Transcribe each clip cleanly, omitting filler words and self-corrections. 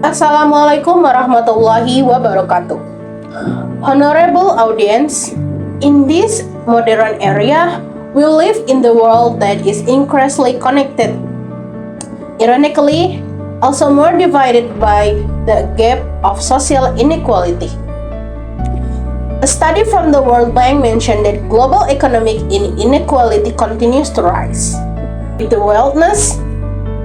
Assalamualaikum warahmatullahi wabarakatuh. Honorable audience, in this modern era, we live in the world that is increasingly connected. Ironically, also more divided by the gap of social inequality. A study from the World Bank mentioned that global economic inequality continues to rise. With the wealthness,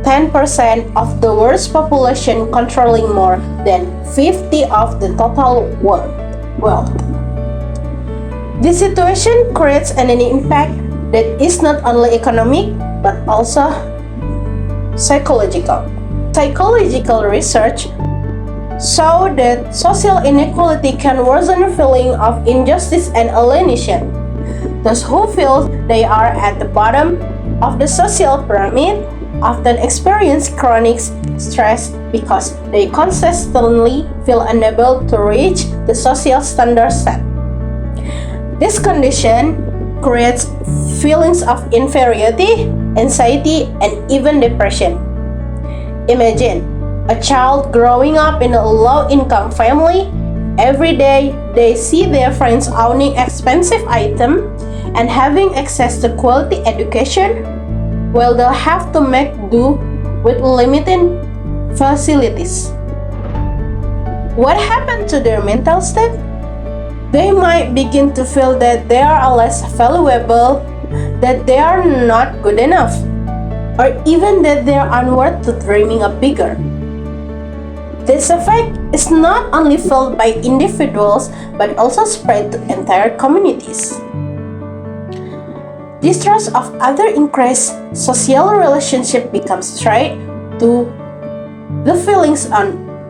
10% of the world's population controlling more than 50% of the total wealth. This situation creates an impact that is not only economic but also psychological. Psychological research show that social inequality can worsen a feeling of injustice and alienation. Those who feel they are at the bottom of the social pyramid often experience chronic stress because they consistently feel unable to reach the social standards set. This condition creates feelings of inferiority, anxiety, and even depression. Imagine a child growing up in a low-income family. Every day, they see their friends owning expensive items and having access to quality education, while they'll have to make do with limited facilities. What happened to their mental state? They might begin to feel that they are less valuable, that they are not good enough, or even that they are unworthy to dreaming of bigger. This effect is not only felt by individuals but also spread to entire communities. Distrust of other increased social relationship becomes tied to the feelings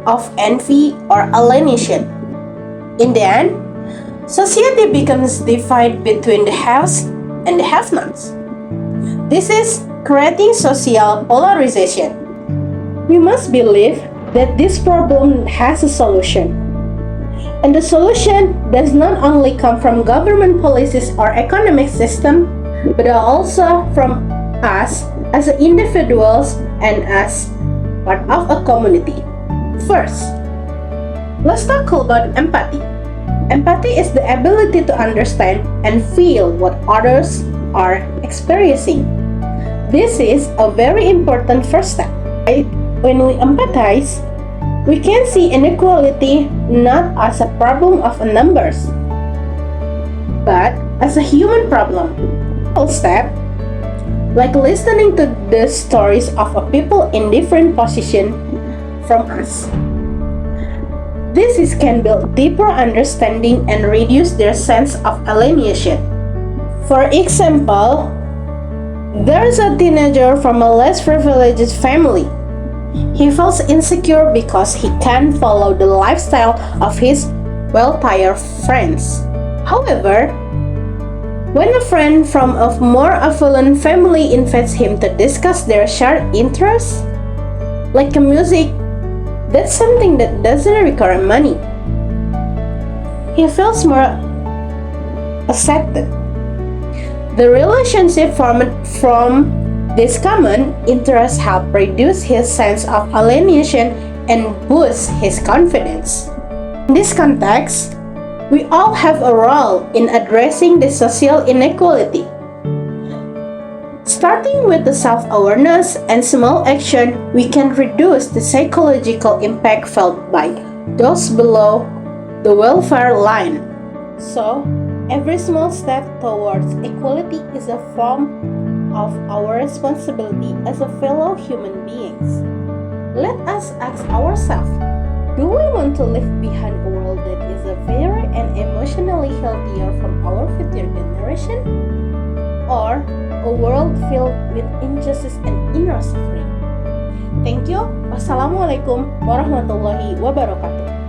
of envy or alienation. In the end, society becomes divided between the haves and the have-nots. This is creating social polarization. We must believe that this problem has a solution. And the solution does not only come from government policies or economic system, but also from us as individuals and as part of a community. First, let's talk about empathy. Empathy is the ability to understand and feel what others are experiencing. This is a very important first step. When we empathize, we can see inequality not as a problem of numbers, but as a human problem. Step, like listening to the stories of people in different positions from us. Can build deeper understanding and reduce their sense of alienation. For example, there is a teenager from a less privileged family. He feels insecure because he can't follow the lifestyle of his wealthier friends. However, when a friend from a more affluent family invites him to discuss their shared interests, like music, that's something that doesn't require money, he feels more accepted. The relationship formed from this common interest help reduce his sense of alienation and boost his confidence. In this context, we all have a role in addressing the social inequality. Starting with the self-awareness and small action, we can reduce the psychological impact felt by those below the welfare line. So, every small step towards equality is a form of our responsibility as a fellow human beings. Let us ask ourselves, do we want to leave behind a world that is fairer and emotionally healthier from our future generation? Or a world filled with injustice and inner suffering? Thank you. Wassalamualaikum warahmatullahi wabarakatuh.